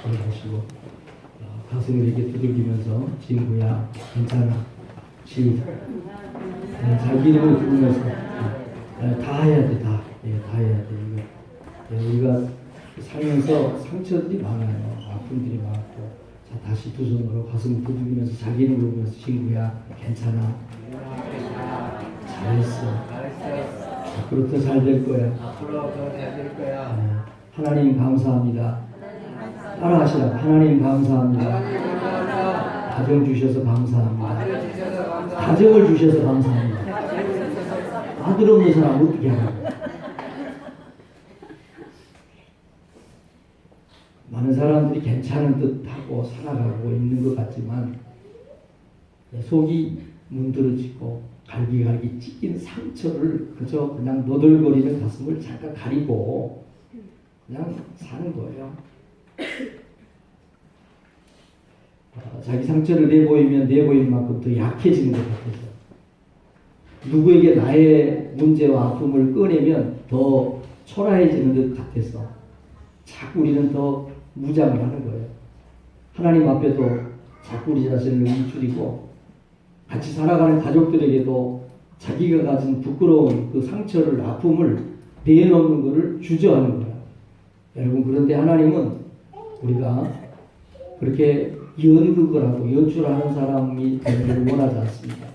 보시고 가슴을 이렇게 두들기면서 친구야 괜찮아 시작. 자기 이름을 부르면서 다 해야 돼. 다 해야 돼. 이거 우리가 살면서 상처들이 많아요. 아픔들이 많고 자 다시 두 손으로 가슴을 두들기면서 자기 이름을 부르면서 친구야 괜찮아 잘했어. 앞으로 더 잘 될 거야. 하나님 감사합니다. 따라하시라고. 하나님 감사합니다. 가정 주셔서 감사합니다. 가정을 주셔서 감사합니다. 아들 없는 사람 어떻게 하라고. 많은 사람들이 괜찮은 듯하고 살아가고 있는 것 같지만 속이 문드러지고 갈기갈기 찢긴 상처를 그저 그냥 너덜거리는 가슴을 잠깐 가리고 그냥 사는 거예요. 자기 상처를 내보이면 내보이는 만큼 더 약해지는 것 같아서 누구에게 나의 문제와 아픔을 꺼내면 더 초라해지는 것 같아서 자꾸 우리는 더 무장을 하는 거예요. 하나님 앞에도 자꾸 우리 자신을 움츠리고 같이 살아가는 가족들에게도 자기가 가진 부끄러운 그 상처를 아픔을 내놓는 것을 주저하는 거예요. 여러분 그런데 하나님은 우리가 그렇게 연극을 하고 연출하는 사람이 되기를 원하지 않습니다.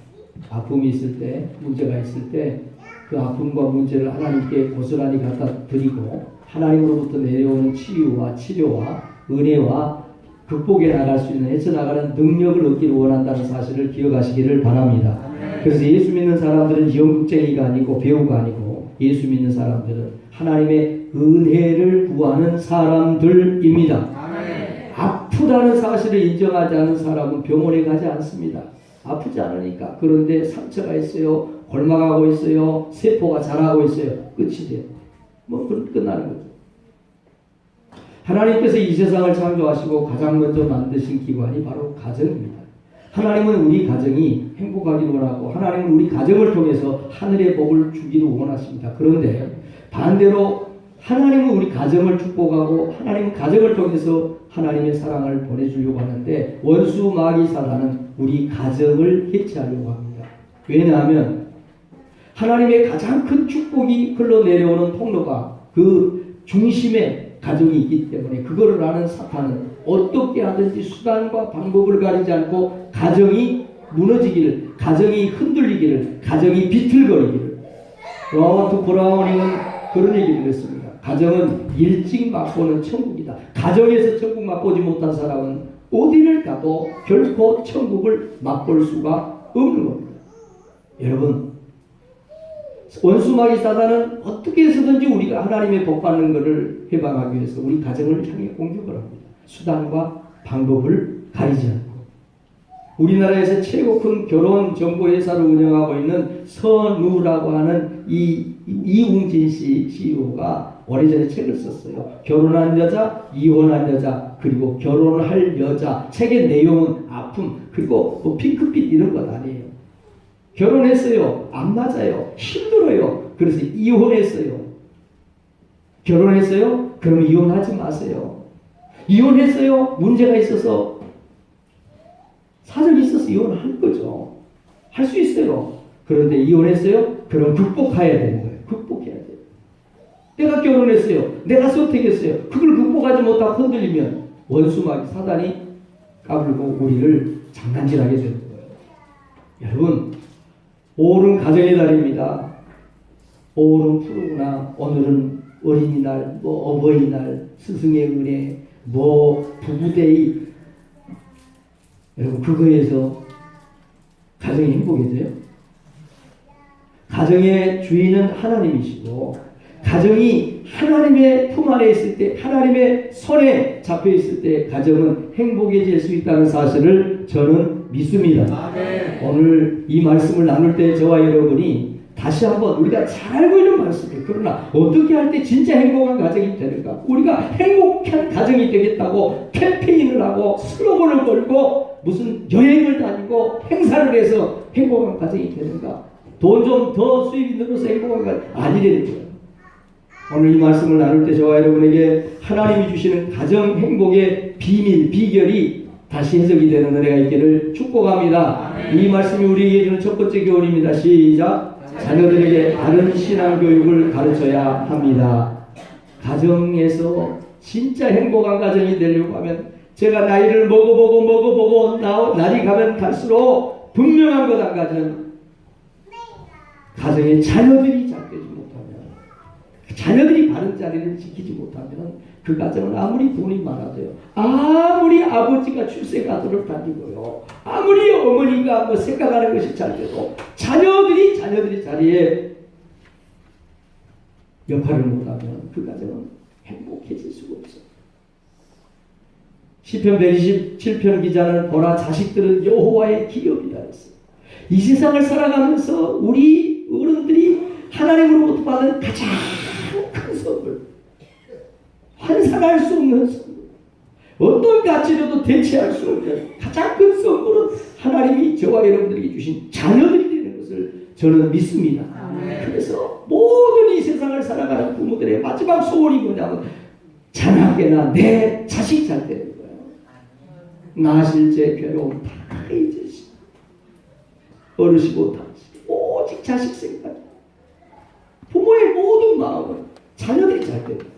아픔이 있을 때 문제가 있을 때 그 아픔과 문제를 하나님께 고스란히 갖다 드리고 하나님으로부터 내려오는 치유와 치료와 은혜와 극복해 나갈 수 있는 헤쳐나가는 능력을 얻기를 원한다는 사실을 기억하시기를 바랍니다. 그래서 예수 믿는 사람들은 연극쟁이가 아니고 배우가 아니고 예수 믿는 사람들은 하나님의 은혜를 구하는 사람들입니다. 아프다는 사실을 인정하지 않은 사람은 병원에 가지 않습니다. 아프지 않으니까. 그런데 상처가 있어요. 골마가고 있어요. 세포가 자라고 있어요. 끝이 돼요. 끝나는 거죠. 하나님께서 이 세상을 창조하시고 가장 먼저 만드신 기관이 바로 가정입니다. 하나님은 우리 가정이 행복하기를 원하고 하나님은 우리 가정을 통해서 하늘의 복을 주기를 원하십니다. 그런데 반대로 하나님은 우리 가정을 축복하고 하나님은 가정을 통해서 하나님의 사랑을 보내주려고 하는데 원수 마귀 사단은 우리 가정을 해체하려고 합니다. 왜냐하면 하나님의 가장 큰 축복이 흘러내려오는 통로가 그 중심에 가정이 있기 때문에 그거를 아는 사탄은 어떻게 하든지 수단과 방법을 가리지 않고 가정이 무너지기를, 가정이 흔들리기를, 가정이 비틀거리기를. 로버트 브라우닝은 그런 얘기를 했습니다. 가정은 일찍 맛보는 천국이다. 가정에서 천국 맛보지 못한 사람은 어디를 가도 결코 천국을 맛볼 수가 없는 겁니다. 여러분, 원수마귀 사단은 어떻게 해서든지 우리가 하나님의 복 받는 것을 해방하기 위해서 우리 가정을 향해 공격을 합니다. 수단과 방법을 가리지 않고. 우리나라에서 최고 큰 결혼 정보 회사를 운영하고 있는 선우라고 하는 이웅진 씨 CEO가 오래전에 책을 썼어요. 결혼한 여자, 이혼한 여자, 그리고 결혼할 여자. 책의 내용은 아픔, 그리고 뭐 핑크빛 이런 것 아니에요. 결혼했어요. 안 맞아요. 힘들어요. 그래서 이혼했어요. 결혼했어요? 그럼 이혼하지 마세요. 이혼했어요? 문제가 있어서 사정이 있어서 이혼할 거죠. 할 수 있어요. 그런데 이혼했어요? 그럼 극복해야 되는 거예요. 극복해야 돼요. 내가 결혼했어요. 내가 선택했어요. 그걸 극복하지 못하고 흔들리면 원수마귀 사단이 까불고 우리를 장난질하게 되는 거예요. 여러분, 5월은 가정의 달입니다. 5월은 푸르구나. 오늘은 어린이날, 어버이날, 스승의 은혜, 부부데이. 여러분, 그거에서 가정이 행복해져요? 가정의 주인은 하나님이시고 가정이 하나님의 품 안에 있을 때, 하나님의 손에 잡혀 있을 때 가정은 행복해질 수 있다는 사실을 저는 믿습니다. 아멘. 오늘 이 말씀을 나눌 때 저와 여러분이 다시 한번 우리가 잘 알고 있는 말씀이에요. 그러나 어떻게 할 때 진짜 행복한 가정이 되는가? 우리가 행복한 가정이 되겠다고 캠페인을 하고 슬로건을 걸고 무슨 여행을 다니고 행사를 해서 행복한 가정이 되는가? 돈 좀 더 수입이 늘어서 행복한 가정이 아니라는 거예요. 오늘 이 말씀을 나눌 때 저와 여러분에게 하나님이 주시는 가정 행복의 비밀, 비결이 다시 해석이 되는 은혜가 있기를 축복합니다. 이 말씀이 우리에게 주는 첫 번째 교훈입니다. 시작. 자녀들에게 바른 신앙 교육을 가르쳐야 합니다. 가정에서 진짜 행복한 가정이 되려고 하면 제가 나이를 먹어보고 날이 가면 갈수록 분명한 것 한 가지는 가정에 자녀들이 잘 되지 못하면, 자녀들이 바른 자리를 지키지 못하면 그 가정은 아무리 돈이 많아도요, 아무리 아버지가 출세가도를 다니고요, 아무리 어머니가 뭐 생각하는 것이 잘 돼도 자녀들이 자리에 역할을 못하면 그 가정은 행복해질 수가 없어요. 시편 127편 기자는 보라 자식들은 여호와의 기업이라 했어요. 이 세상을 살아가면서 우리 어른들이 하나님으로부터 받은 가장 큰 선물, 환산할 수 없는 선물, 어떤 가치로도 대체할 수 없는 가장 큰 선물은 하나님이 저와 여러분들에게 주신 자녀들이 되는 것을 저는 믿습니다. 그래서 모든 이 세상을 살아가는 부모들의 마지막 소원이 뭐냐면 자나깨나 내 자식 잘 되는 거예요. 낳으실 제 괴로움 다 잊으시고 어르시고 다 오직 자식 생각. 부모의 모든 마음은 자녀들이 잘 되는 거예요.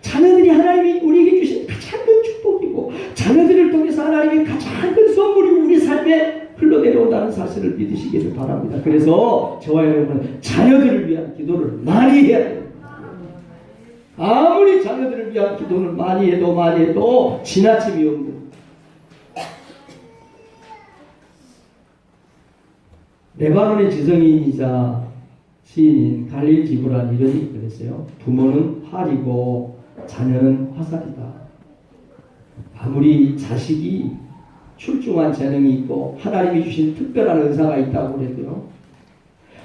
자녀들이 하나님이 우리에게 주신 가장 큰 축복이고 자녀들을 통해서 하나님의 가장 큰 선물이 우리 삶에 흘러내려온다는 사실을 믿으시기를 바랍니다. 그래서 저와 여러분은 자녀들을 위한 기도를 많이 해야 돼요. 아무리 자녀들을 위한 기도를 많이 해도 지나침이 없는, 레바논의 지성인이자 시인인 갈릴 지브란이 이런 얘기를 했어요. 부모는 활이고 자녀는 화살이다. 아무리 자식이 출중한 재능이 있고 하나님이 주신 특별한 은사가 있다고 그래도요,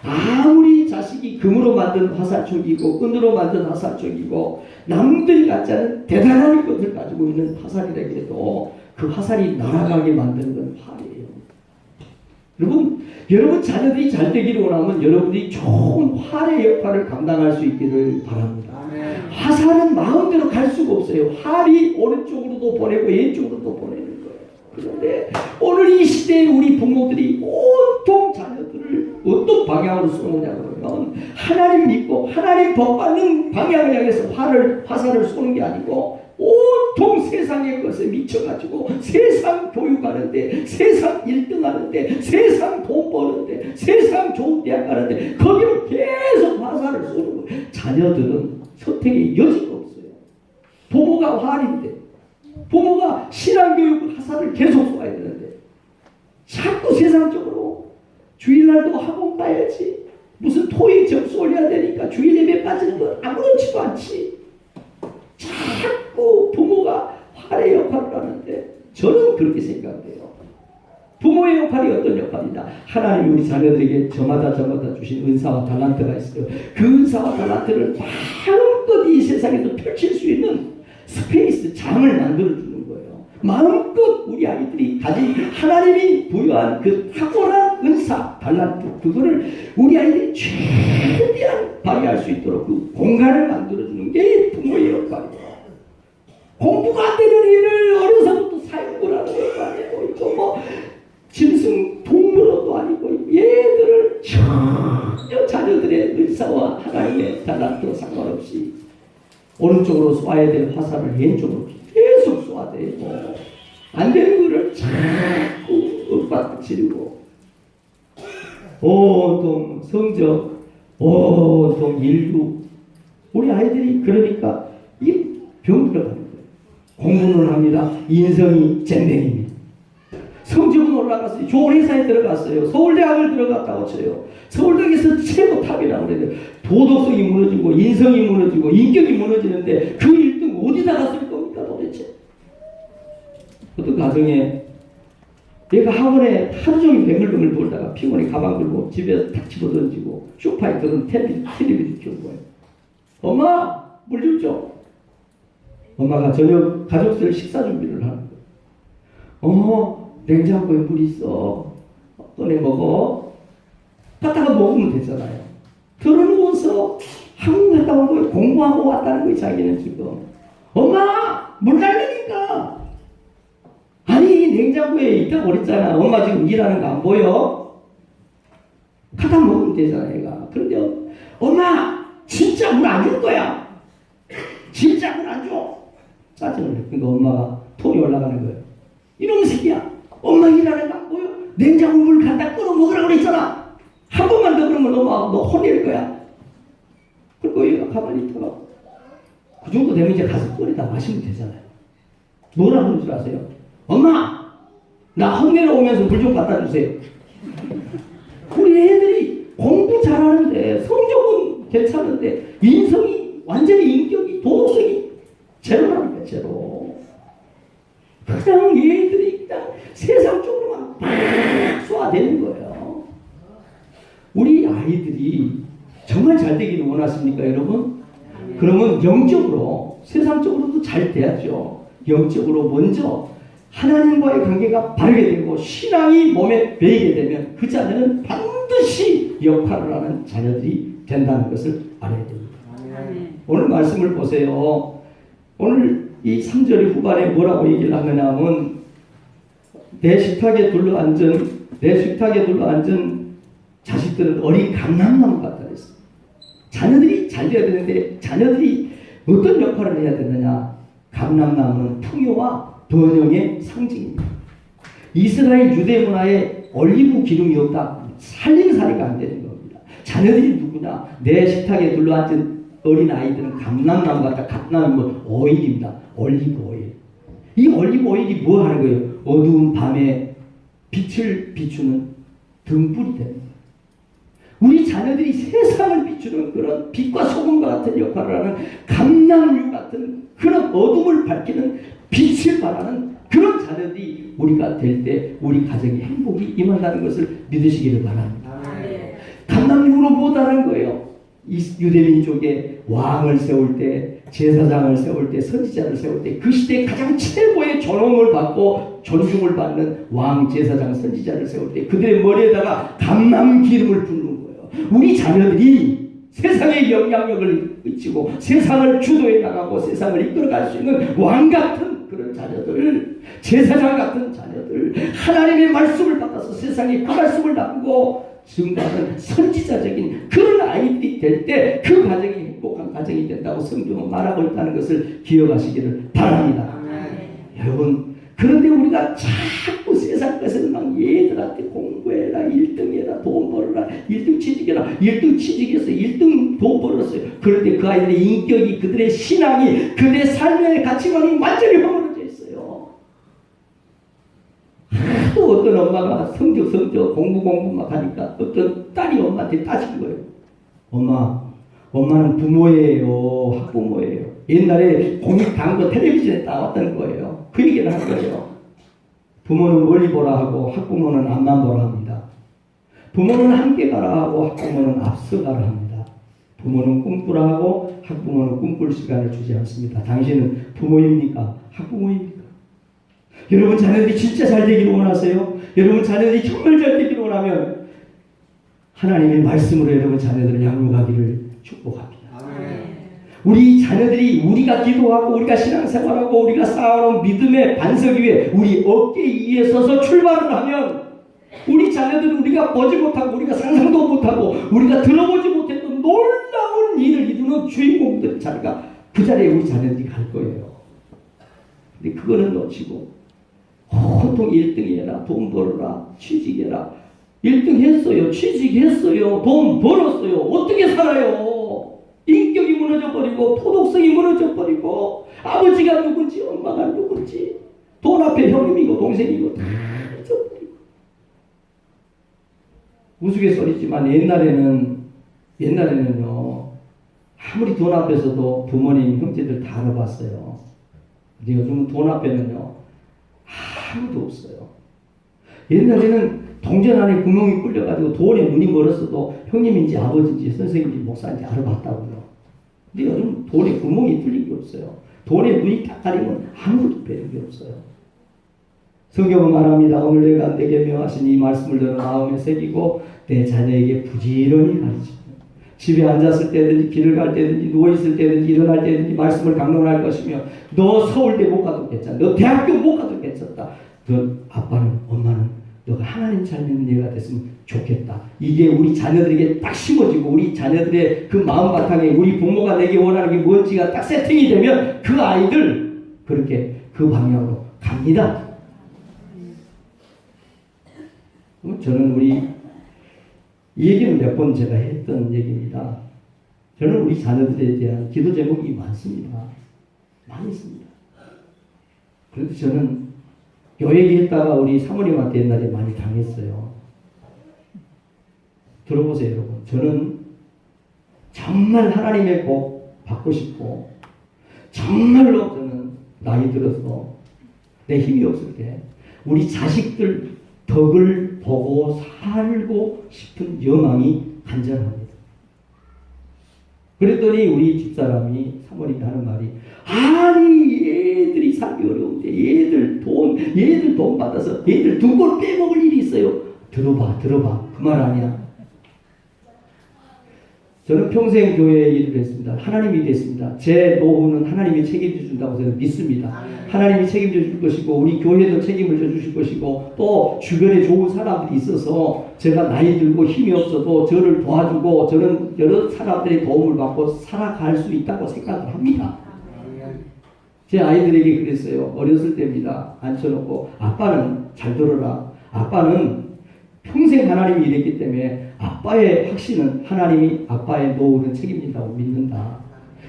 아무리 자식이 금으로 만든 화살촉이고 은으로 만든 화살촉이고 남들이 갖지 않은 대단한 것을 가지고 있는 화살이라 해도 그 화살이 날아가게 만드는 건 활이에요. 여러분 자녀들이 잘 되기를 원하면 여러분들이 좋은 활의 역할을 감당할 수 있기를 바랍니다. 화살은 마음대로 갈 수가 없어요. 활이 오른쪽으로도 보내고 왼쪽으로도 보내는 거예요. 그런데 오늘 이 시대에 우리 부모들이 온통 자녀들을 어떤 방향으로 쏘느냐 그러면 하나님 믿고 하나님 복 받는 방향을 향해서 화살을 쏘는 게 아니고 온통 세상의 것에 미쳐가지고 세상 교육하는데, 세상 1등 하는데, 세상 돈 버는데, 세상 좋은 대학 가는데 거기로 계속 화살을 쏘는 거예요. 자녀들은 선택의 여지가 없어요. 부모가 활인데, 부모가 신앙교육 화살을 계속 쏘아야 되는데 자꾸 세상적으로 주일날도 학원 가야지, 무슨 토익 점수 올려야 되니까 주일 예배 빠지는 건 아무렇지도 않지. 자꾸 부모가 활의 역할을 하는데 저는 그렇게 생각해요. 부모의 역할이 어떤 역할이냐? 하나님이 우리 자녀들에게 저마다 주신 은사와 달란트가 있어요. 그 은사와 달란트를 마음껏 이 세상에서 펼칠 수 있는 스페이스, 장을 만들어주는 거예요. 마음껏 우리 아이들이 가진 하나님이 부여한 그 탁월한 은사, 달란트, 그거를 우리 아이들이 최대한 발휘할 수 있도록 그 공간을 만들어주는 게 부모의 역할이에요. 공부가 안 되는 일을 어려서부터 사용을 하는 것도 아니고, 이거 뭐 짐승 동물원도 아니고, 얘들을 전혀 자녀들의 은사와 하나님의 달란트와 상관없이 오른쪽으로 쏴야 될 화살을 왼쪽으로 계속 쏴대고, 안 되는 거를 자꾸 윽박지르고, 온통 성적, 온통 인류, 우리 아이들이 그러니까 이 병 들어가는 거예요. 공부를 합니다. 인성이 잼맹입니다. 성적은 올라갔어요. 좋은 회사에 들어갔어요. 서울대학을 들어갔다고 쳐요. 서울대학에서 최고 탑이라고 그래요. 도덕성이 무너지고 인성이 무너지고 인격이 무너지는데 그 1등 어디다가 쓸 겁니까 도대체? 어떤 가정에 얘가 학원에 하루 종일 뱅글뱅글 돌다가 피곤해 가방 들고 집에 탁 집어던지고 소파에 들은 텔레비전 켜는 거예요. 엄마 물 좀 줘. 엄마가 저녁 가족들 식사 준비를 하는 거예요. 냉장고에 물 있어. 꺼내 먹어. 갖다가 먹으면 되잖아요. 들어누워서 학원 갔다 온 거예요. 공부하고 왔다는 거예요. 자기는 지금. 엄마 물 달라니까. 아니 냉장고에 있다고 그랬잖아. 엄마 지금 일하는 거 안 보여? 갖다 먹으면 되잖아 얘가. 그런데 엄마 진짜 물 안 줄 거야. 진짜 물 안 줘. 짜증을 내. 그러니까 엄마가 톤이 올라가는 거예요. 이놈 새끼야. 엄마 일하는 거 안 보여? 냉장고 물 갖다 끌어 먹으라고 그랬잖아. 한 번만 더 그러면 너 혼낼 거야. 그리고 얘가 가만히 있다가 그 정도 되면 이제 가서 끓이다 마시면 되잖아요. 뭐라 그런 줄 아세요? 엄마 나 혼내러 오면서 물 좀 갖다 주세요. 우리 애들이 공부 잘하는데 성적은 괜찮은데 인성이 완전히 인격이 도덕성이 제로랍니다. 제로. 그냥 얘들이 그냥 세상 쪽으로만 팍 쏘아대는 거예요. 우리 아이들이 정말 잘 되기를 원하십니까 여러분? 그러면 영적으로 세상적으로도 잘 돼야죠. 영적으로 먼저 하나님과의 관계가 바르게 되고 신앙이 몸에 배이게 되면 그 자녀는 반드시 역할을 하는 자녀들이 된다는 것을 알아야 됩니다. 오늘 말씀을 보세요. 오늘 이 3절 후반에 뭐라고 얘기를 하느냐면 내 식탁에 둘러앉은 자식들은 어린 감람나무 같다 그랬어요. 자녀들이 잘 돼야 되는데 자녀들이 어떤 역할을 해야 되느냐. 감람나무는 풍요와 번영의 상징입니다. 이스라엘 유대 문화에 올리브 기름이 없다. 살림살이가 안 되는 겁니다. 자녀들이 누구냐. 내 식탁에 둘러앉은 어린 아이들은 감람나무 같다. 감람나무 오일입니다. 올리브 오일. 이 올리브 오일이 뭐 하는 거예요? 어두운 밤에 빛을 비추는 등불이 됩니다. 우리 자녀들이 세상을 비추는 그런 빛과 소금과 같은 역할을 하는 감람류 같은 그런 어둠을 밝히는 빛을 발하는 그런 자녀들이 우리가 될 때 우리 가정에 행복이 임한다는 것을 믿으시기를 바랍니다. 감람류로 못하는 거예요. 이 유대민족의 왕을 세울 때, 제사장을 세울 때, 선지자를 세울 때 그 시대에 가장 최고의 존엄을 받고 존중을 받는 왕, 제사장, 선지자를 세울 때 그들의 머리에다가 감람 기름을 붓는 거예요. 우리 자녀들이 세상의 영향력을 미치고 세상을 주도해 나가고 세상을 이끌어갈 수 있는 왕 같은 그런 자녀들, 제사장 같은 자녀들, 하나님의 말씀을 받아서 세상에 그 말씀을 나누고 증거하는 선지자적인 그런 아이들이 될 때 그 가정이 행복한 가정이 된다고 성경은 말하고 있다는 것을 기억하시기를 바랍니다. 여러분, 그런데 우리가 자꾸 세상 것을 막 얘들한테 공부해라, 1등 해라, 돈 벌어라, 1등 취직해라, 1등 취직해서 1등 돈 벌었어요. 그런데 그 아이들의 인격이, 그들의 신앙이, 그들의 삶의 가치관이 완전히 허물어져 있어요. 또 어떤 엄마가 성적 공부 막 하니까 어떤 딸이 엄마한테 따진 거예요. 엄마는 부모예요, 학부모예요. 옛날에 공익 광고 텔레비전에 나왔던 거예요. 그 얘기를 한 거예요. 부모는 멀리 보라 하고 학부모는 앞만 보라 합니다. 부모는 함께 가라 하고 학부모는 앞서 가라 합니다. 부모는 꿈꾸라 하고 학부모는 꿈꿀 시간을 주지 않습니다. 당신은 부모입니까? 학부모입니까? 여러분 자녀들이 진짜 잘 되기를 원하세요? 여러분 자녀들이 정말 잘 되기를 원하면 하나님의 말씀으로 여러분 자녀들을 양육하기를 축복합니다. 우리 자녀들이 우리가 기도하고 우리가 신앙생활하고 우리가 쌓아놓은 믿음의 반석 위에 우리 어깨 위에 서서 출발을 하면 우리 자녀들은 우리가 보지 못하고 우리가 상상도 못하고 우리가 들어보지 못했던 놀라운 일을 이루는 주인공들 자리가 그 자리에 우리 자녀들이 갈 거예요. 근데 그거는 놓치고 보통 1등 해라, 돈 벌어라, 취직해라. 1등 했어요, 취직했어요, 돈 벌었어요. 어떻게 살아요? 인격이 무너져버리고 도덕성이 무너져버리고 아버지가 누군지 엄마가 누군지 돈 앞에 형님이고 동생이고 다 잊어버리고 우스갯소리지만 옛날에는요 아무리 돈 앞에서도 부모님 형제들 다 알아봤어요. 근데 요즘은 돈 앞에는요 아무도 없어요. 옛날에는 동전 안에 구멍이 뚫려가지고 돈에 눈이 멀었어도 형님인지 아버지인지 선생님인지 목사인지 알아봤다고요. 근데 요즘 돈에 구멍이 뚫린 게 없어요. 돈에 눈이 딱 가리면 아무것도 배는 게 없어요. 성경은 말합니다. 오늘 내가 내게 명하신 이 말씀을 너는 마음에 새기고 내 자녀에게 부지런히 가르치며 집에 앉았을 때든지 길을 갈 때든지 누워있을 때든지 일어날 때든지 말씀을 강론할 것이며 너 서울대 못 가도 괜찮아. 너 대학교 못 가도 괜찮다. 너 아빠는 엄마는 너가 하나님 잘 믿는 애가 됐으면 좋겠다. 이게 우리 자녀들에게 딱 심어지고 우리 자녀들의 그 마음바탕에 우리 부모가 내게 원하는 게 뭔지가 딱 세팅이 되면 그 아이들 그렇게 그 방향으로 갑니다. 저는 이 얘기는 몇 번 제가 했던 얘기입니다. 저는 우리 자녀들에 대한 기도 제목이 많습니다. 많이 있습니다. 그래도 저는 요 얘기했다가 우리 사모님한테 옛날에 많이 당했어요. 들어보세요, 여러분. 저는 정말 하나님의 복 받고 싶고 정말로 저는 나이 들어서 내 힘이 없을 때 우리 자식들 덕을 보고 살고 싶은 열망이 간절합니다. 그랬더니 우리 집사람이 사모님이 하는 말이 아니 얘들이 살기 어려운데 얘들 돈 받아서 얘들 등골 빼먹을 일이 있어요. 들어봐 그 말 아니야. 저는 평생 교회에 일을 했습니다. 하나님이 됐습니다. 제 노후는 하나님이 책임져 준다고 저는 믿습니다. 하나님이 책임져 줄 것이고 우리 교회도 책임을 져 주실 것이고 또 주변에 좋은 사람들이 있어서 제가 나이 들고 힘이 없어도 저를 도와주고 저는 여러 사람들의 도움을 받고 살아갈 수 있다고 생각을 합니다. 제 아이들에게 그랬어요. 어렸을 때입니다. 앉혀놓고 아빠는 잘 들어라. 아빠는 평생 하나님이 일했기 때문에 아빠의 확신은 하나님이 아빠의 노후는 책임진다고 믿는다.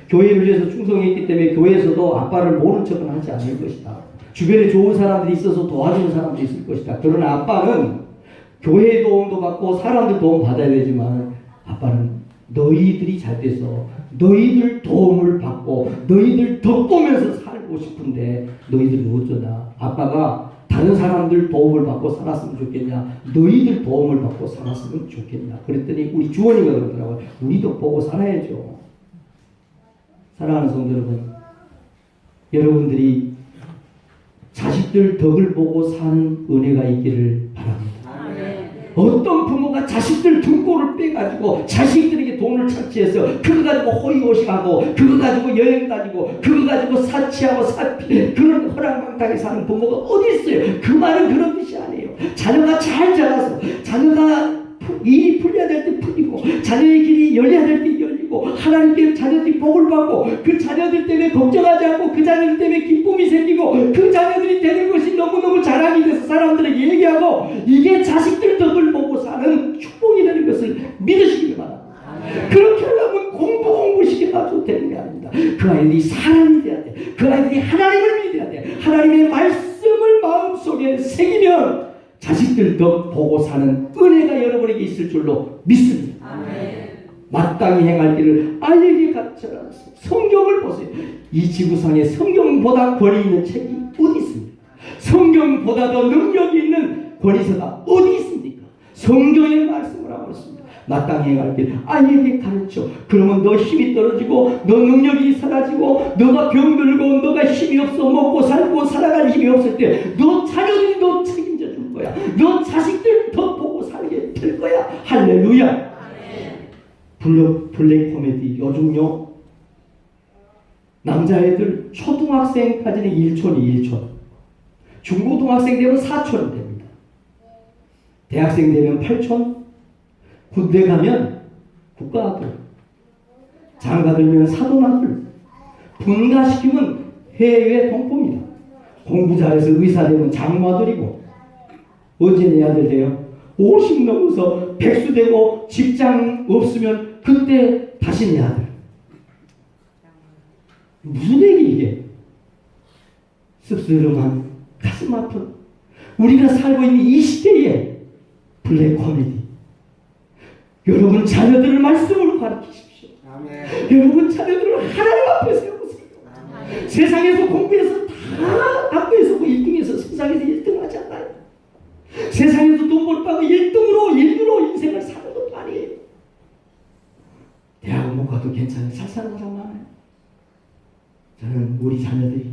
교회를 위해서 충성했기 때문에 교회에서도 아빠를 모른 척은 하지 않을 것이다. 주변에 좋은 사람들이 있어서 도와주는 사람도 있을 것이다. 그러나 아빠는 교회의 도움도 받고 사람들 도움 받아야 되지만 아빠는 너희들이 잘 돼서 너희들 도움을 받고 너희들 덕보면서 살고 싶은데 너희들은 어쩌냐. 아빠가 다른 사람들 도움을 받고 살았으면 좋겠냐 너희들 도움을 받고 살았으면 좋겠냐. 그랬더니 우리 주원이가 그러더라고요. 우리도 보고 살아야죠. 사랑하는 성도 여러분, 여러분들이 자식들 덕을 보고 사는 은혜가 있기를 바랍니다. 어떤 부모가 자식들 등골을 빼가지고 자식들에게 돈을 착취해서 그거 가지고 호의호식하고 그거 가지고 여행 다니고 그거 가지고 사치하고 사피 그런 허랑방탕에 사는 부모가 어디 있어요? 그 말은 그런 뜻이 아니에요. 자녀가 잘 자라서 자녀가 일이 풀려야 될 때 풀리고 자녀의 길이 열려야 될 때 열리고 하나님께 자녀들이 복을 받고 그 자녀들 때문에 걱정하지 않고 그 자녀들 때문에 기쁨이 생기고 그 자녀들이 되는 것이 너무너무 자랑이 돼서 사람들에게 얘기하고 이게 자식들 덕을 보고 사는 축복이 되는 것을 믿으시기 바랍니다. 그렇게 하려면 공부시켜가지고 되는 게 아닙니다. 그 아이들이 사람이 돼야 돼. 그 아이들이 하나님을 믿어야 돼. 하나님의 말씀을 마음속에 새기면 자식들 덕 보고 사는 은혜가 여러분에게 있을 줄로 믿습니다. 아멘. 마땅히 행할 길을 알게 가르쳐라. 성경을 보세요. 이 지구상에 성경보다 권위 있는 책이 어디 있습니까? 성경보다 더 능력이 있는 권위서가 어디 있습니까? 성경의 말씀을 하고 있습니다. 마땅히 행할 길 알게 가르쳐. 그러면 너 힘이 떨어지고 너 능력이 사라지고 너가 병들고 너가 힘이 없어 먹고 살고 살아갈 힘이 없을 때 너 자녀들이 너 책임져 줄 거야. 너 자식들 더 보고 살게 될 거야. 할렐루야. 블랙 코미디 요즘요 남자애들 초등학생까지는 1촌이 1촌 중고등학생 되면 4촌이 됩니다. 대학생 되면 8촌 군대 가면 국가아들 장가 들면 사돈아들 분가시키면 해외 동포입니다. 공부 잘해서 의사 되면 장모아들이고 언제 내 아들 돼요? 50 넘어서 백수 되고 직장 없으면 그때 다시 내 아들. 무슨 얘기 이게? 씁쓸한 가슴 아픈 우리가 살고 있는 이 시대에 블랙 코미디. 여러분 자녀들을 말씀으로 가르치십시오. 아멘. 여러분 자녀들을 하나님 앞에 세우세요. 아멘. 세상에서 공부해서 다 앞에서 1등해서 세상에서 1등 하지 않아요. 세상에서 돈 벌다가 1등으로 인생을 사는 것도 아니에요. 대학원 못 가도 괜찮아요. 잘 사는 사람 많아요. 저는 우리 자녀들이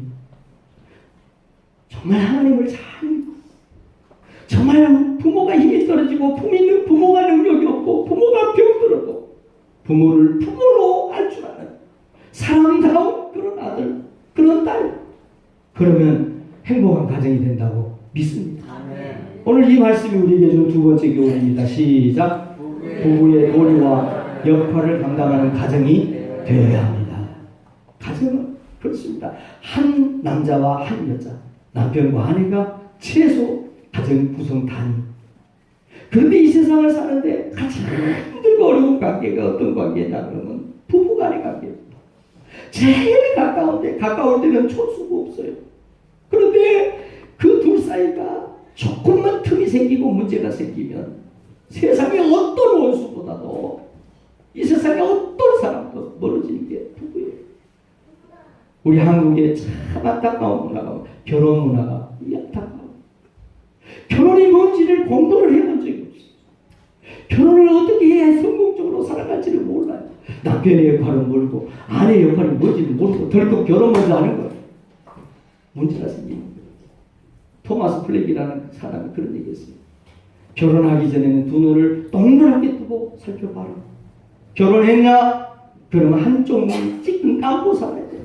정말 하나님을 잘 믿고 정말 부모가 힘이 떨어지고 부모가 능력이 없고 부모가 병들었고 부모를 부모로 알 줄 아는 사람다운 그런 아들, 그런 딸, 그러면 행복한 가정이 된다고 믿습니다. 오늘 이 말씀이 우리에게 준 두 번째 교훈입니다. 시작. 부부의 도리와 역할을 감당하는 가정이 되어야 합니다. 가정은 그렇습니다. 한 남자와 한 여자, 남편과 아내가 최소 가정 구성 단위. 그런데 이 세상을 사는데 가장 힘들고 어려운 관계가 어떤 관계냐 그러면 부부간의 관계입니다. 제일 가까운데 가까울 때는 촌수가 없어요. 그런데 그 둘 사이가 조금만 틈이 생기고 문제가 생기면 세상의 어떤 원수보다도 이 세상의 어떤 사람도 멀어지는 게 부부예요. 우리 한국의 참 안타까운 문화가 결혼 문화가 이 안타까워. 결혼이 뭔지를 공부를 해본 적이 없어요. 결혼을 어떻게 해야 성공적으로 살아갈지를 몰라요. 남편의 역할은 모르고 아내의 역할이 뭔지를 모르고 덜컥 결혼 먼저 하는 거예요. 문제가 생기는 거예요. 토마스 플렉이라는 사람이 그런 얘기했어요. 결혼하기 전에는 두 눈을 동그랗게 뜨고 살펴봐라. 결혼했냐? 그러면 한쪽 눈을 찌끔 감고 살아야 돼.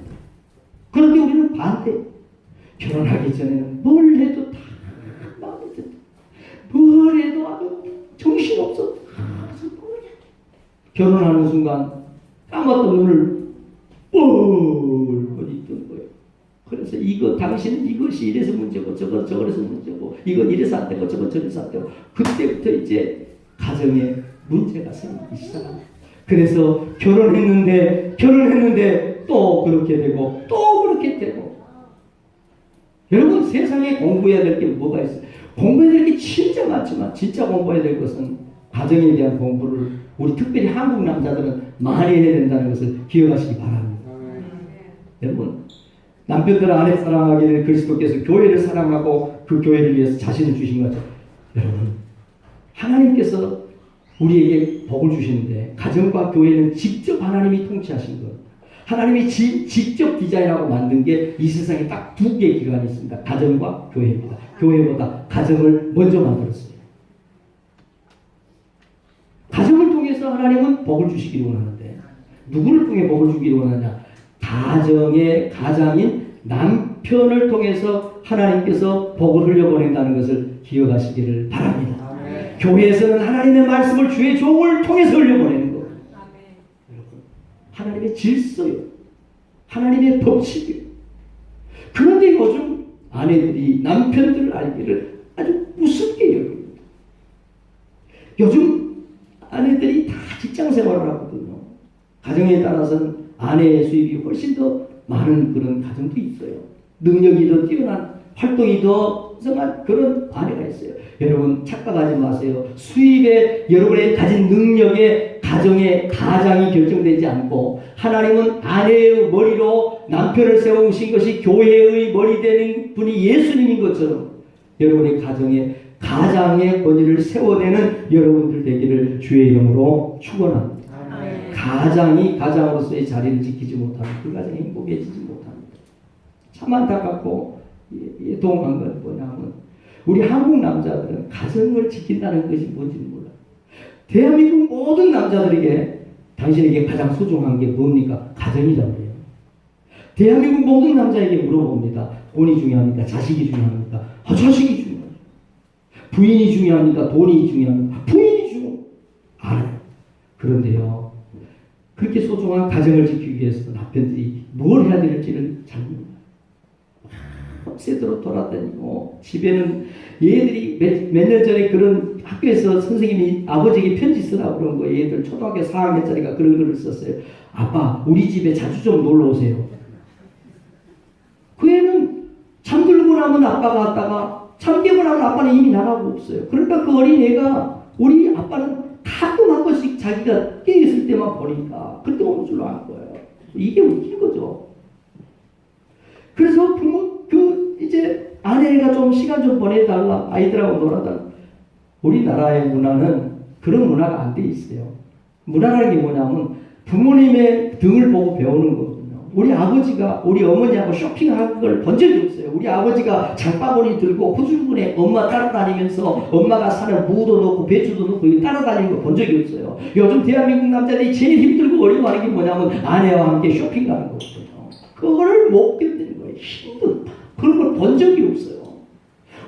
그런데 우리는 반대. 결혼하기 전에는 뭘 해도 다 마음에 든다. 뭘 해도 아주 정신없어. 결혼하는 순간 감았던 눈을 뻘뻘이 뜬 거예요. 그래서 이거 당신은 이것이 이래서 문제고 저거 저래서 문제고 이건 이래서 안 되고 저건 저래서 안 되고 그때부터 이제 가정에 문제가 생기기 시작합니다. 그래서 결혼했는데 또 그렇게 되고 또 그렇게 되고. 여러분 세상에 공부해야 될 게 뭐가 있어요? 공부해야 될 게 진짜 많지만 진짜 공부해야 될 것은 가정에 대한 공부를 우리 특별히 한국 남자들은 많이 해야 된다는 것을 기억하시기 바랍니다. 여러분 남편들 아내 사랑하기를 그리스도께서 교회를 사랑하고 그 교회를 위해서 자신을 주신 거죠. 여러분 하나님께서 우리에게 복을 주시는데 가정과 교회는 직접 하나님이 통치하신 거예요. 하나님이 직접 디자인하고 만든 게 이 세상에 딱 두 개의 기관이 있습니다. 가정과 교회입니다. 교회보다 가정을 먼저 만들었어요. 가정을 통해서 하나님은 복을 주시기를 원하는데 누구를 통해 복을 주기를 원하냐? 가장인 남편을 통해서 하나님께서 복을 흘려보낸다는 것을 기억하시기를 바랍니다. 아멘. 교회에서는 하나님의 말씀을 주의 종을 통해서 흘려보내는 거예요. 여러분, 하나님의 질서요. 하나님의 법칙이요. 그런데 요즘 아내들이 남편들을 알기를 아주 우습게 여깁니다. 요즘 아내들이 다 직장생활을 하거든요. 가정에 따라서는 아내의 수입이 훨씬 더 많은 그런 가정도 있어요. 능력이 더 뛰어난, 활동이 더 성한 그런 아내가 있어요. 여러분 착각하지 마세요. 수입에 여러분의 가진 능력에 가장이 결정되지 않고 하나님은 아내의 머리로 남편을 세우신 것이 교회의 머리 되는 분이 예수님인 것처럼 여러분의 가장의 권위를 세워내는 여러분들 되기를 주의 이름으로 축원합니다. 가장이 가장으로서의 자리를 지키지 못하면 그 가정이 행복해지지 못합니다. 참 안타깝고 동한 건 뭐냐면 우리 한국 남자들은 가정을 지킨다는 것이 뭔지는 몰라요. 대한민국 모든 남자들에게 당신에게 가장 소중한 게 뭡니까? 가정이라고 해요. 대한민국 모든 남자에게 물어봅니다. 돈이 중요합니까? 자식이 중요합니까? 자식이 중요해요. 부인이 중요합니까? 돈이 중요합니까? 부인이 중요해요. 알아요. 그런데요. 그렇게 소중한 가정을 지키기 위해서 남편들이 뭘 해야 될지를 잘 몰라요. 밤새도록 돌아다니고 집에는 얘들이 몇 년 전에 그런 학교에서 선생님이 아버지에게 편지 쓰라고 그런 거예요. 얘들 초등학교 4학년짜리가 그런 글을 썼어요. 아빠 우리 집에 자주 좀 놀러 오세요. 그 애는 잠들고 나면 아빠가 왔다가 잠깨고 나면 아빠는 이미 나가고 없어요. 그러니까 그 어린 애가 우리 아빠는 가끔 한 번씩 자기가 깨어있을 때만 보니까 그때 오는 줄로 아는 거예요. 이게 웃긴 거죠. 그래서 이제 아내가 좀 시간 좀 보내달라, 아이들하고 놀아달라. 우리나라의 문화는 그런 문화가 안 돼 있어요. 문화라는 게 뭐냐면 부모님의 등을 보고 배우는 거거든요. 우리 아버지가 우리 어머니하고 쇼핑하는 걸 본 적이 없어요. 우리 아버지가 장바구니 들고 후줄근에 엄마 따라다니면서 엄마가 사는 무도 넣고 배추도 넣고 따라다니는 거 본 적이 없어요. 요즘 대한민국 남자들이 제일 힘들고 어려워하는 게 뭐냐면 아내와 함께 쇼핑 가는 거거든요. 그거를 못 견디는 거예요. 힘들다. 그런 걸 본 적이 없어요.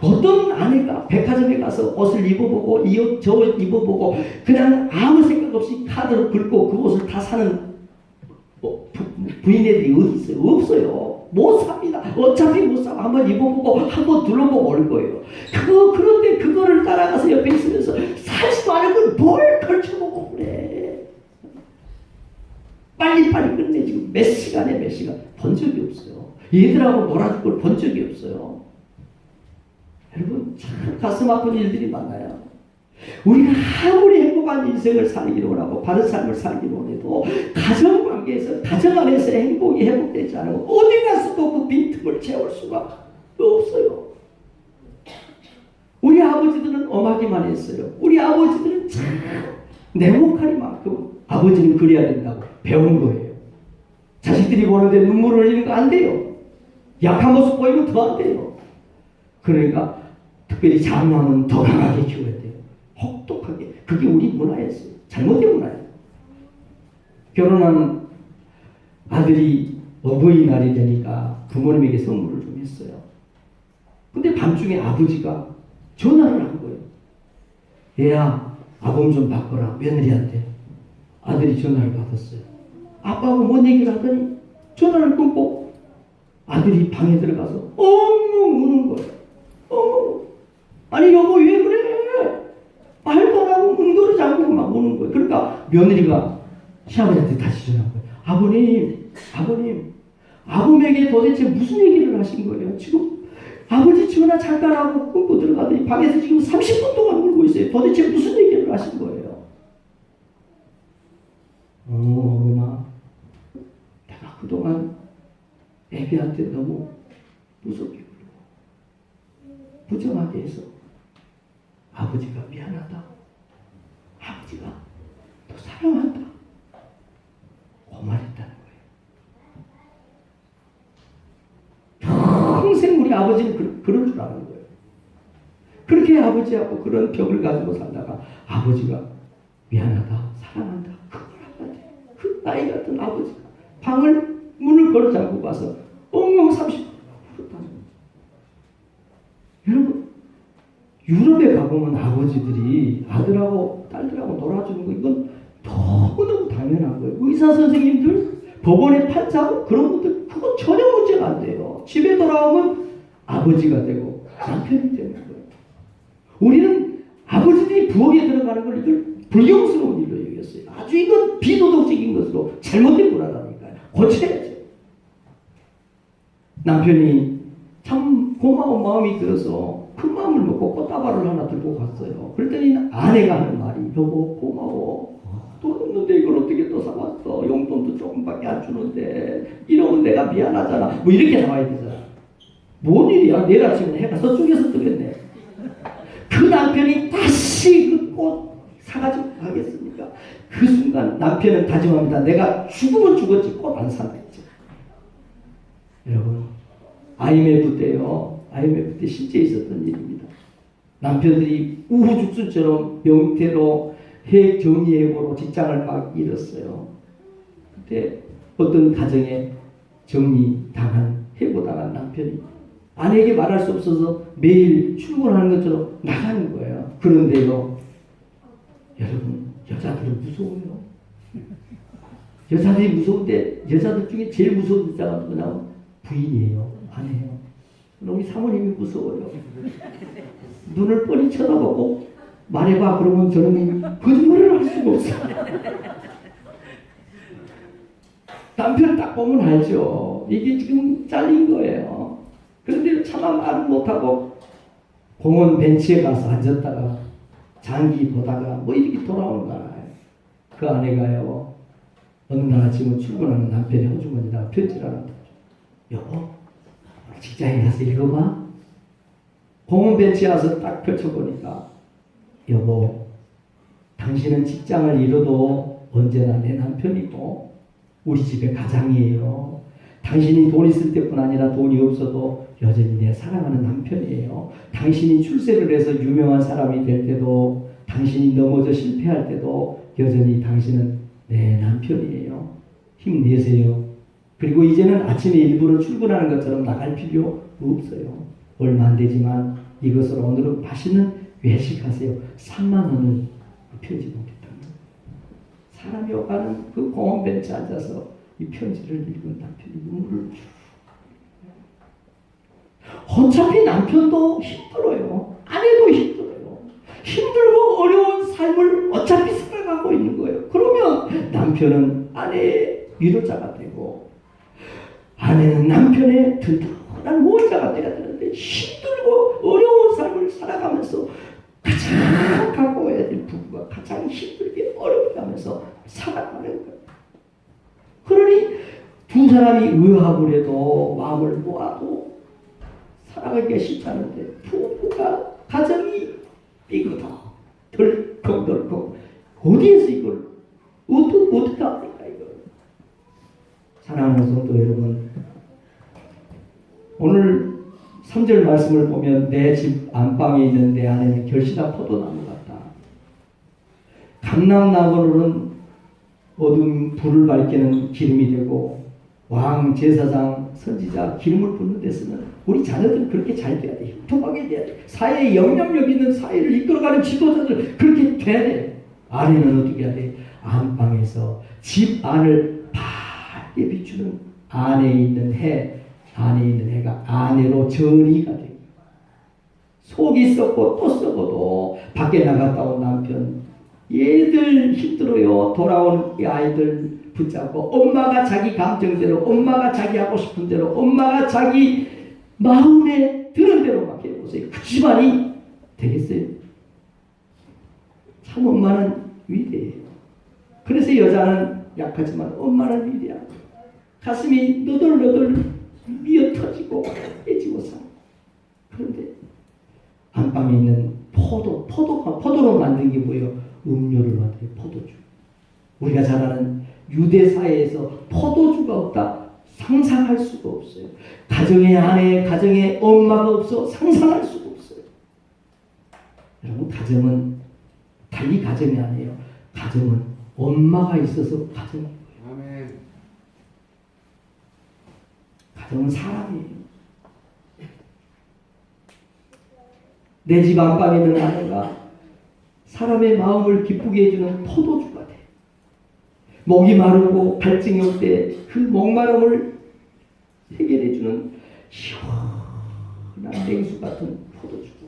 어떤 아내가 백화점에 가서 옷을 입어보고 이 옷 저 옷 입어보고 그냥 아무 생각 없이 카드로 긁고 그 옷을 다 사는 부인애들이 어디 있어요? 없어요. 못 삽니다. 어차피 못 사고 한번 입어보고 한번 둘러보고 올 거예요. 그런데 그거를 따라가서 옆에 있으면서 사지도 않은 걸 뭘 걸쳐보고 그래. 빨리빨리 끝내. 지금 몇 시간 본 적이 없어요. 얘들하고 놀아줄 걸 본 적이 없어요. 여러분 참 가슴 아픈 일들이 많아요. 우리가 아무리 행복한 인생을 살기로 하고 바른 삶을 살기로 해도 가정관계에서 가정 안에서 행복이 회복되지 않으면 어디 가서도 그 빈틈을 채울 수가 없어요. 우리 아버지들은 엄하기만 했어요. 우리 아버지들은 참 냉혹하리만큼 아버지는 그래야 된다고 배운 거예요. 자식들이 보는데 눈물을 흘리는 거 안 돼요. 약한 모습 보이면 더 안 돼요. 그러니까 특별히 장남은 더 강하게 키워야 돼요. 혹독하게. 그게 우리 문화였어요. 잘못된 문화예요. 결혼한 아들이 어버이날이 되니까 부모님에게 선물을 좀 했어요. 근데 밤중에 아버지가 전화를 한 거예요. 얘야, 아범 좀 바꿔라. 며느리한테. 아들이 전화를 받았어요. 아빠하고 뭔 얘기를 하더니 전화를 끊고 아들이 방에 들어가서 엉엉 우는 거예요. 아니 여보 왜 그래? 말도 안 하고 웅돌이 잠그고 막 우는 거예요. 그러니까 며느리가 시아버지한테 다시 전화한 거예요. 아버님, 아범에게 도대체 무슨 얘기를 하신 거예요? 지금 아버지 전화 잠깐 하고 끊고 들어가더니 방에서 지금 30분 동안 울고 있어요. 도대체 무슨 얘기를 하신 거예요? 엄마, 내가 그동안 애비한테 너무 무섭게 굴고 부정하게 해서 아버지가 미안하다. 아버지가 너 사랑한다. 그 말했다는 거예요. 평생 우리 아버지는 그런 줄 아는 거예요. 그렇게 아버지하고 그런 벽을 가지고 살다가 아버지가 미안하다. 사랑한다. 그걸 한마디. 그 나이 같은 아버지가 문을 걸어 잠그고 가서 엉엉 30분 울었다는 거예요. 여러분 유럽에 가보면 아버지들이 아들하고 딸들하고 놀아주는 거 이건 너무너무 당연한 거예요. 의사 선생님들, 법원에 판사고 그런 분들 그거 전혀 문제가 안 돼요. 집에 돌아오면 아버지가 되고 남편이 되는 거예요. 우리는 아버지들이 부엌에 들어가는 걸 이걸 불경스러운 일로 여겼어요. 아주 이건 비도덕적인 것으로 잘못된 문화라니까요. 고쳐야죠. 남편이 참 고마운 마음이 들어서 큰 마음을 먹고 꽃다발을 하나 들고 갔어요. 그랬더니 아내가 하는 말이 여보 고마워. 돈 없는데 이걸 어떻게 또 사왔어. 용돈도 조금밖에 안 주는데 이러면 내가 미안하잖아. 뭐 이렇게 나와야 되잖아. 뭔 일이야. 내일 아침에 해가 서쪽에서 뜨겠네. 그 남편이 다시 그 꽃 사가지고 가겠습니까? 그 순간 남편은 다짐합니다. 내가 죽으면 죽었지 꽃 안 산다 했죠. 여러분 IMF 때 실제 있었던 일입니다. 남편들이 우후죽순처럼 명태로 해외 정리해고로 직장을 막 잃었어요. 그때 어떤 가정에 정리당한 해고당한 남편이 아내에게 말할 수 없어서 매일 출근하는 것처럼 나가는 거예요. 그런데요, 여러분 여자들은 무서워요. 여자들이 무서운데 여자들 중에 제일 무서운 여자가 누구냐면 부인이에요. 아내예요. 우리 사모님이 무서워요. 눈을 뻔히 쳐다보고 말해봐 그러면 저는 거짓말을 할 수가 없어요. 남편 딱 보면 알죠. 이게 지금 잘린 거예요. 그런데 차마 말을 못하고 공원 벤치에 가서 앉았다가 장기 보다가 뭐 이렇게 돌아오는 거예요. 그 아내가요. 어느 날 아침에 출근하는 남편의 호주머니다가 편지를 하나 줬죠. 여보 직장에 가서 읽어봐. 공원 벤치에 와서 딱 펼쳐보니까 여보 당신은 직장을 잃어도 언제나 내 남편이고 우리 집의 가장이에요. 당신이 돈 있을 때뿐 아니라 돈이 없어도 여전히 내 사랑하는 남편이에요. 당신이 출세를 해서 유명한 사람이 될 때도, 당신이 넘어져 실패할 때도 여전히 당신은 내 남편이에요. 힘내세요. 그리고 이제는 아침에 일부러 출근하는 것처럼 나갈 필요 없어요. 얼마 안 되지만 이것을 오늘은 맛있는 외식하세요. 3만 원을 편지 보겠다. 사람이 오가는 그 공원 벤치에 앉아서 이 편지를 읽은 남편이 눈물을 어차피 남편도 힘들어요. 아내도 힘들어요. 힘들고 어려운 삶을 어차피 살아가고 있는 거예요. 그러면 남편은 아내의 위로자가 되고 아내는 남편의 든든한 모자가 되어야 되는데, 힘들고 어려운 삶을 살아가면서 가장 가까워야 될 부부가 가장 힘들게 어렵게 하면서 살아가는 거예요. 그러니 두 사람이 의합을 해도 마음을 모아도 살아가기가 쉽지 않은데, 부부가 가정이 삐그덕 덜컹덜컹 어디에서 이걸 어떻게 합니까? 이걸. 사랑하는 성도 여러분, 오늘 3절 말씀을 보면 내 집 안방에 있는 내 아내는 결실한 포도나무 같다. 감람나무는 어둠 불을 밝히는 기름이 되고, 왕, 제사장, 선지자 기름을 붓는 데 쓰는 우리 자녀들은 그렇게 잘 돼야 돼. 흉통하게 돼야 돼. 사회에 영향력 있는 사회를 이끌어가는 지도자들 그렇게 돼야 돼. 아내는 어떻게 해야 돼? 안방에서 집 안을 밝게 비추는 안에 있는 해, 안에 있는 해가 아내로 전이가 되고, 속이 썩고 또 썩어도 밖에 나갔다 온 남편, 얘들 힘들어요. 돌아온 이 아이들 붙잡고 엄마가 자기 감정대로, 엄마가 자기 하고 싶은 대로, 엄마가 자기 마음에 드는 대로 막 해보세요. 그 집안이 되겠어요? 참 엄마는 위대해요. 그래서 여자는 약하지만 엄마는 위대하고 가슴이 너덜너덜 미어터지고 깨지고 사. 그런데 안방에 있는 포도로 만든 게 뭐예요? 음료를 만든 포도주. 우리가 잘 아는 유대 사회에서 포도주가 없다, 상상할 수가 없어요. 가정의 아내, 가정의 엄마가 없어 상상할 수가 없어요. 여러분, 가정은 달리 가정이 아니에요. 가정은 엄마가 있어서 가정인 거예요. 아멘. 가정은 사람이에요. 내 집 안방에 있는 아내가 사람의 마음을 기쁘게 해주는 포도주가 돼. 목이 마르고 갈증이 올 때 그 목마름을 해결해주는 시원한 냉수 같은 포도주가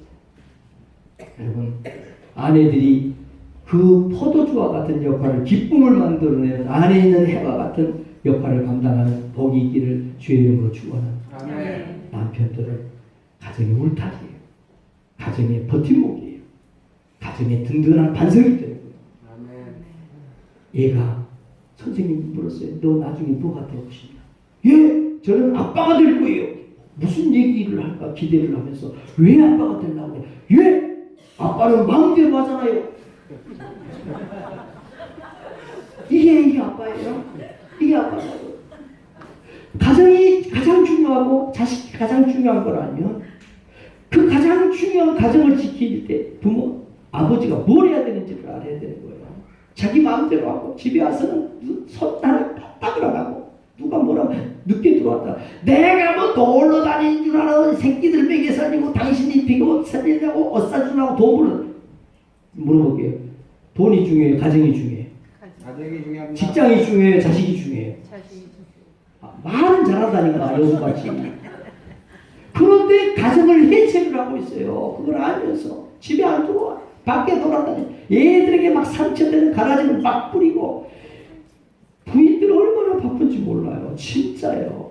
돼. 여러분, 아내들이 그 포도주와 같은 역할을, 기쁨을 만들어내는 안에 있는 해와 같은 역할을 감당하는 복이 있기를 주의 이름으로 축원합니다. 남편들은 가정의 울타리예요. 가정의 버팀목이에요. 가정의 든든한 반석이 되는 거예요. 얘가 선생님 물었어요. 너 나중에 뭐가 되고 싶냐? 예, 저는 아빠가 될 거예요. 무슨 얘기를 할까 기대를 하면서 왜 아빠가 되려고 해? 예, 아빠는 마음대로 하잖아요. 이게 아빠예요. 이게 아빠라고. 가정이 가장 중요하고 자식이 가장 중요한 거라면, 그 가장 중요한 가정을 지킬 때 부모, 아버지가 뭘 해야 되는지를 알아야 되는 거예요. 자기 마음대로 하고 집에 와서는 손 하나 빡빡을 안 하고, 누가 뭐라고 늦게 들어왔다, 내가 뭐 놀러 다니는 줄 알아, 새끼들 먹여 살리고 당신이 비고 살리려고 옷 사주려고 돈을 물어볼게요. 돈이 중요해요? 가정이 중요해요? 가정이 중요합니다. 직장이 중요해요? 자식이 중요해요? 말은 잘한다니까 여수같이. 그런데 가정을 해체를 하고 있어요. 그걸 알면서 집에 안 들어와. 밖에 돌아다니. 얘들에게 막 상처되는 가라지를 막 뿌리고. 부인들 얼마나 바쁜지 몰라요. 진짜요.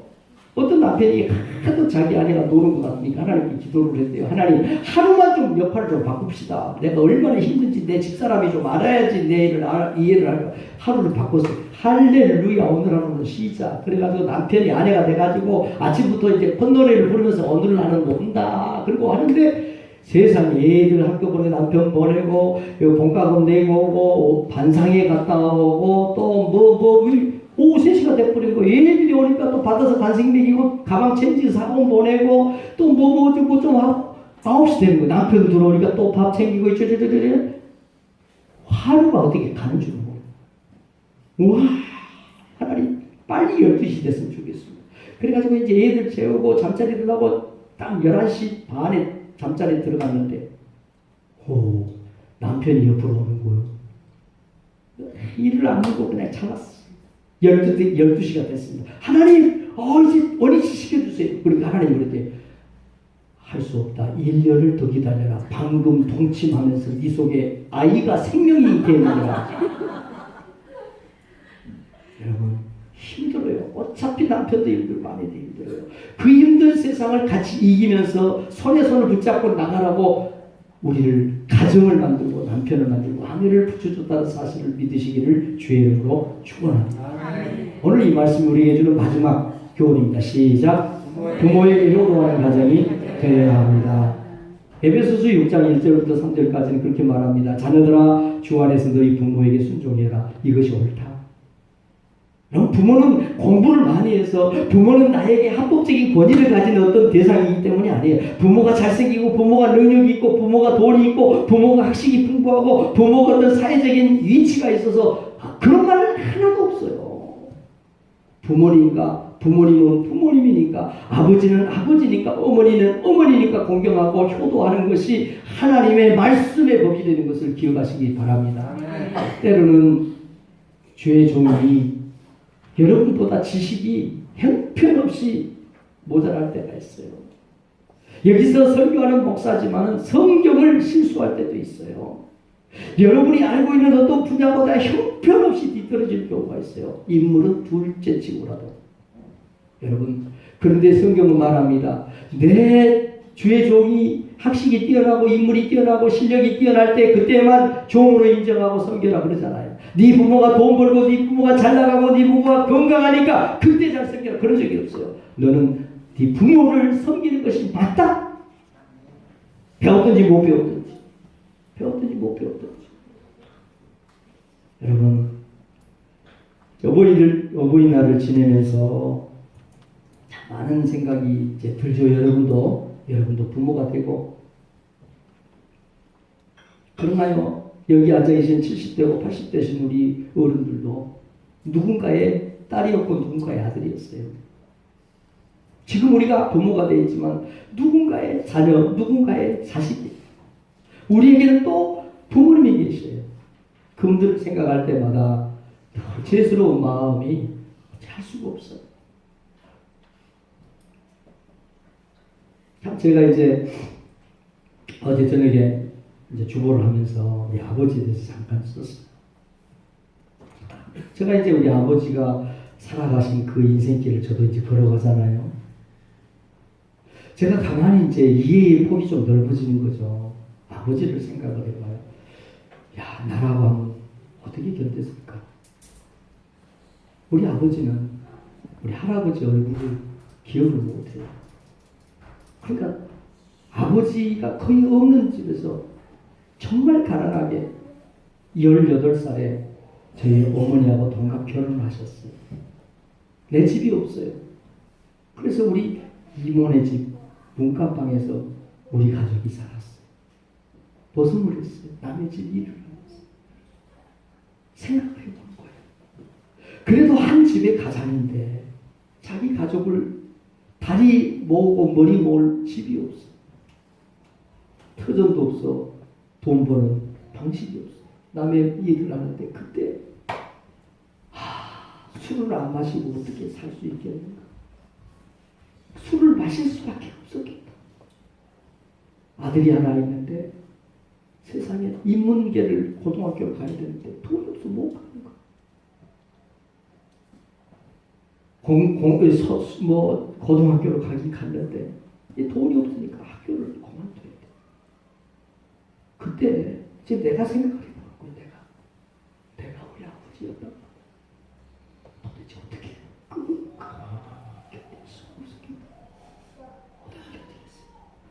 어떤 남편이 하도 자기 아내가 노는 것 같으니까 하나님께 기도를 했대요. 하나님, 하루만 좀 역할을 좀 바꿉시다. 내가 얼마나 힘든지 내 집사람이 좀 알아야지 내 일을 이해를 하고. 하루를 바꿨어요. 할렐루야, 오늘 하루는 시작. 그래가지고 남편이 아내가 돼가지고 아침부터 이제 콧노래를 부르면서 오늘 나는 논다. 그리고 하는데 세상에 애들 학교 보내 남편 보내고 공과금 내고 오고 반상회 갔다 오고 또 오후 3시간 폐쇄가 돼버리고 얘네들이 오니까 또 받아서 간식 먹이고 가방 챙지 사고 보내고 또 좀 하고 9시 되는 거예요. 남편 들어오니까 또 밥 챙기고 하루가 어떻게 가는 줄 모르고 와 하나님 빨리 12시 됐으면 좋겠습니다. 그래가지고 이제 애들 재우고 잠자리 들라고 딱 11시 반에 잠자리 들어갔는데 남편이 옆으로 오는 거예요. 일을 안 하고 그냥 참았어. 12시가 됐습니다. 하나님 이제 원위치 시켜주세요. 그러니까 하나님 그랬대 할 수 없다. 1년을 더 기다려라. 방금 동침하면서 네 속에 아이가 생명이 되느니라. 여러분 힘들어요. 어차피 남편도 힘들고 아내도 힘들어요. 그 힘든 세상을 같이 이기면서 손에 손을 붙잡고 나가라고 우리를 가정을 만들고 남편을 만들고 아내를 붙여줬다는 사실을 믿으시기를 주의 이름으로 축원합니다. 오늘 이 말씀이 우리에게 주는 마지막 교훈입니다. 시작. 부모에게 효도하는 가정이 되어야 합니다. 에베소서 6장 1절부터 3절까지는 그렇게 말합니다. 자녀들아 주 안에서 너희 부모에게 순종해라. 이것이 옳다. 부모는 공부를 많이 해서 부모는 나에게 합법적인 권위를 가진 어떤 대상이기 때문이 아니에요. 부모가 잘생기고 부모가 능력이 있고 부모가 돈이 있고 부모가 학식이 풍부하고 부모가 어떤 사회적인 위치가 있어서 그런 말은 하나도 없어요. 부모님은 부모님이니까 아버지는 아버지니까 어머니는 어머니니까 공경하고 효도하는 것이 하나님의 말씀의 법이 되는 것을 기억하시기 바랍니다. 때로는 주의 종이 여러분보다 지식이 형편없이 모자랄 때가 있어요. 여기서 설교하는 목사지만 성경을 실수할 때도 있어요. 여러분이 알고 있는 어떤 분야보다 형편없이 뒤떨어질 경우가 있어요. 인물은 둘째 치고라도. 여러분 그런데 성경은 말합니다. 내 주의 종이 학식이 뛰어나고 인물이 뛰어나고 실력이 뛰어날 때 그때만 종으로 인정하고 섬겨라 그러잖아요. 네 부모가 돈 벌고 네 부모가 잘 나가고 네 부모가 건강하니까 그때 잘 섬겨라 그런 적이 없어요. 너는 네 부모를 섬기는 것이 맞다. 배웠든지 못 배웠든지 여러분 어버이날을 지내면서 많은 생각이 이제 들죠. 여러분도 부모가 되고 그러나요? 여기 앉아계신 70대고 80대신 우리 어른들도 누군가의 딸이었고 누군가의 아들이었어요. 지금 우리가 부모가 되어 있지만 누군가의 자녀, 누군가의 자식이 우리에게는 또 부모님이 계셔요. 그분들을 생각할 때마다 죄스러운 마음이 할 수가 없어요. 제가 이제 어제 저녁에 이제 주보를 하면서 우리 아버지에 대해서 잠깐 썼어요. 제가 이제 우리 아버지가 살아가신 그 인생길을 저도 이제 걸어가잖아요. 제가 가만히 이제 이해의 폭이 좀 넓어지는 거죠. 아버지를 생각을 해봐요. 야, 나라고 하면 어떻게 견뎠을까? 우리 아버지는 우리 할아버지 얼굴을 기억을 못해요. 그러니까 아버지가 거의 없는 집에서 정말 가난하게 18살에 저희 어머니하고 동갑 결혼을 하셨어요. 내 집이 없어요. 그래서 우리 이모네 집 문간방에서 우리 가족이 살았어요. 벗음을 했어요. 남의 집 일을 하면서. 생각을 해본 거예요. 그래도 한 집의 가장인데 자기 가족을 다리 모으고 머리 모을 집이 없어. 터전도 없어. 돈 버는 방식이 없어. 남의 일을 하는데 그때 술을 안 마시고 어떻게 살 수 있겠는가? 술을 마실 수밖에 없었겠다. 아들이 하나 있는데 세상에 인문계를 고등학교를 가야 되는데 돈이 없어 못 가는 거야. 고등학교를 가긴 갔는데 돈이 없으니까 학교를 그만둬야 돼. 그때 이제 내가 생각을 해보고 내가 우리 아버지였단 말이야. 도대체 어떻게 견딜 수 없었겠다. 어떻게 견디겠어?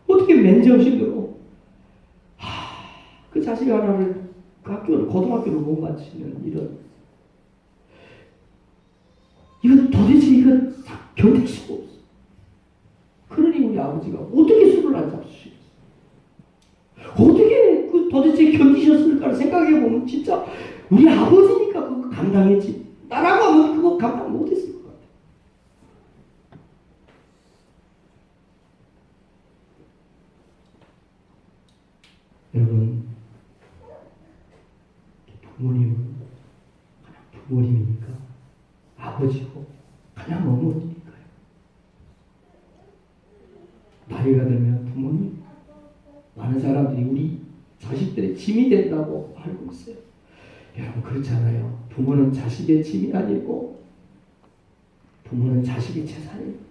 어떻게 맨정신으로 그 자식 하나를 고등학교를 못 마치는 이런 이거 저는 견딜 수가 없어. 그러니 우리 아버지가 어떻게 술을 안 잡수시겠어요? 어떻게 도대체 견디셨을까 생각해보면 진짜 우리 아버지니까 그거 감당했지. 나라고 하면 그거 감당 못했을 것 같아요. 여러분, 부모님은 그냥 부모님이니까 아버지고 그냥 어머니니까요. 나이가 들면 부모님, 많은 사람들이 우리 자식들의 짐이 된다고 알고 있어요. 여러분 그렇잖아요. 부모는 자식의 짐이 아니고 부모는 자식의 재산입니다.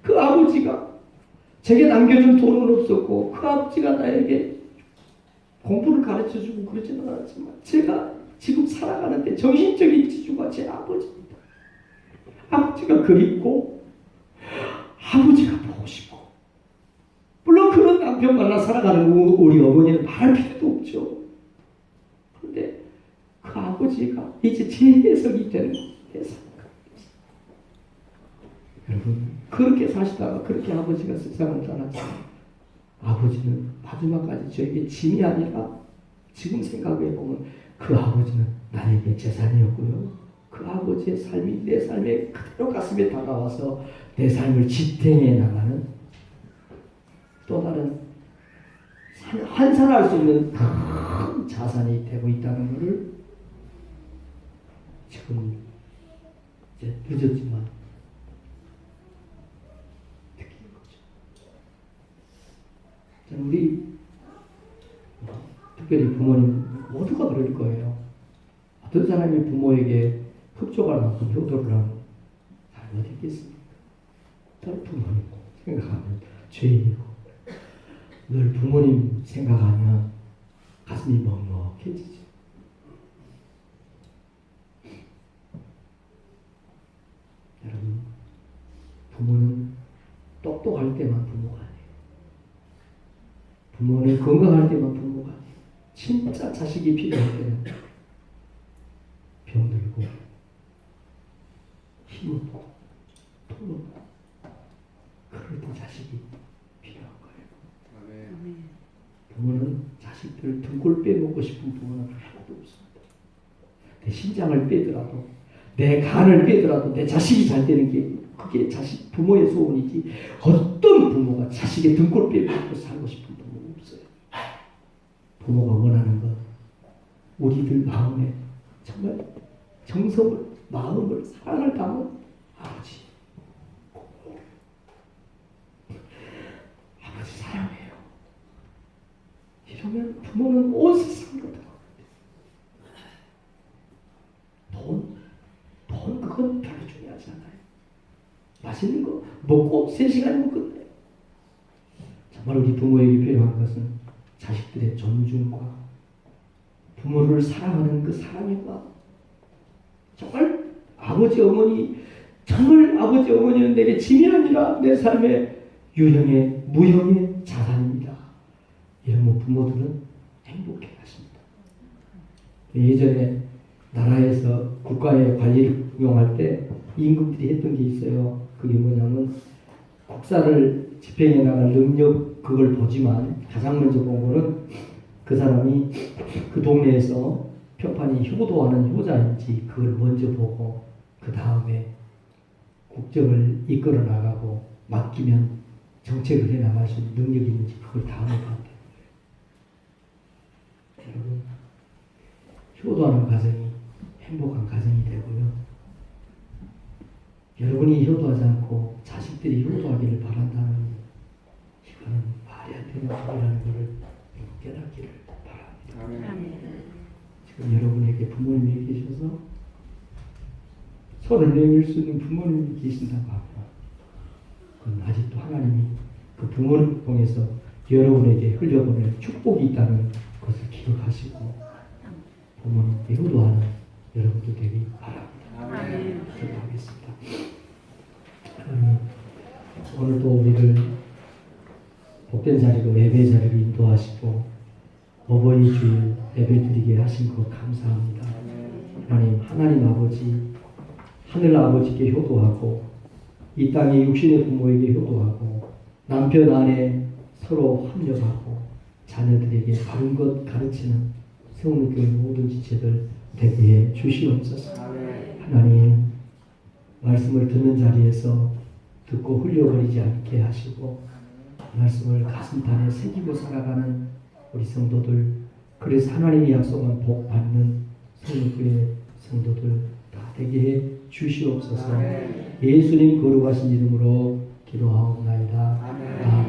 그 아버지가 제게 남겨준 돈은 없었고 그 아버지가 나에게 공부를 가르쳐주고 그러지는 않았지만 제가 지금 살아가는데 정신적인 지주가 제 아버지입니다. 아버지가 그립고 아버지가 보고 싶고 물론 그런 남편 만나 살아가는 우리 어머니는 말할 필요도 없죠. 그런데 그 아버지가 이제 제 해석이 되는 해석. 여러분 그렇게 사시다가 그렇게 아버지가 세상을 떠났잖아요. 아버지는 마지막까지 저에게 짐이 아니라 지금 생각해보면 그 아버지는 나에게 재산이었고요. 그 아버지의 삶이 내 삶에 그대로 가슴에 다가와서 내 삶을 지탱해 나가는 또 다른 환산할 수 없는 큰 자산이 되고 있다는 것을 지금 이제 늦었지만 느끼는 거죠. 저는 우리 특별히 부모님 모두가 그럴 거예요. 어떤 사람이 부모에게 흡족할 만큼 효도를 하는 사람이 어디 있겠습니까? 저는 부모님 생각하면 죄인이고 늘 부모님 생각하면 가슴이 먹먹해지죠. 여러분, 부모는 똑똑할 때만 부모가 아니에요. 부모는 건강할 때만 부모가 아니에요. 진짜 자식이 필요할 때는 병들고 힘없고 돈 없고 그럴 때 자식이 필요한 거예요. 부모는 자식들을 등골 빼먹고 싶은 부모는 하나도 없습니다. 내 심장을 빼더라도 내 간을 빼더라도 내 자식이 잘 되는 게 그게 자식 부모의 소원이지 어떤 부모가 자식의 등골 빼먹고 살고 싶은 부모는 없어요. 부모가 원하는 것 우리들 마음에 정말 정성을 마음을 사랑을 담은 아버지 아버지 사랑해요. 이러면 부모는 온 세상을 다 돈 그건 별로 중요하지 않아요. 맛있는 거 먹고 3시간이면 끝나요. 정말 우리 부모에게 필요한 것은 자식들의 존중과 부모를 사랑하는 그 사랑의 마음. 정말 아버지 어머니 정말 아버지 어머니는 내게 짐이 아니라 내 삶의 유형의 무형의 자산입니다. 이런 부모들은 행복해 하십니다. 예전에 나라에서 국가의 관리를 운영할 때 임금들이 했던 게 있어요. 그게 뭐냐면 국사를 집행해 나갈 능력 그걸 보지만 가장 먼저 본 거는 그 사람이 그 동네에서 편판이 효도하는 효자인지 그걸 먼저 보고 그 다음에 국정을 이끌어 나가고 맡기면 정책을 해 나갈 수 있는 능력이 있는지 그걸 다음에 봤대요. 여러분 효도하는 과정이 행복한 가정이 되고요. 여러분이 효도하지 않고 자식들이 효도하기를 바란다는 이거는 말이 안 되는 소리라는 것을 깨닫기를 바랍니다. 아멘. 지금 여러분에게 부모님이 계셔서 손을 내밀 수 있는 부모님이 계신다고 합니다. 그건 아직도 하나님이 그 부모를 통해서 여러분에게 흘려보낼 축복이 있다는 것을 기억하시고 부모님께 효도하는 여러분도 되기 바랍니다. 기도하겠습니다. 오늘도 우리를 복된 자리로 예배 자리로 인도하시고 어버이 주일 예배 드리게 하신 것 감사합니다. 하나님 아버지 하늘 아버지께 효도하고 이 땅의 육신의 부모에게 효도하고 남편 아내 서로 합력하고 자녀들에게 바른 것 가르치는 세우는교회 모든 지체들 되게 해 주시옵소서. 하나님 말씀을 듣는 자리에서 듣고 흘려버리지 않게 하시고 말씀을 가슴단에 새기고 살아가는 우리 성도들, 그래서 하나님이 약속한 복 받는 세우는교회 성도들 다 되게 해 주시옵소서. 예수님 거룩하신 이름으로 기도하옵나이다. 아멘.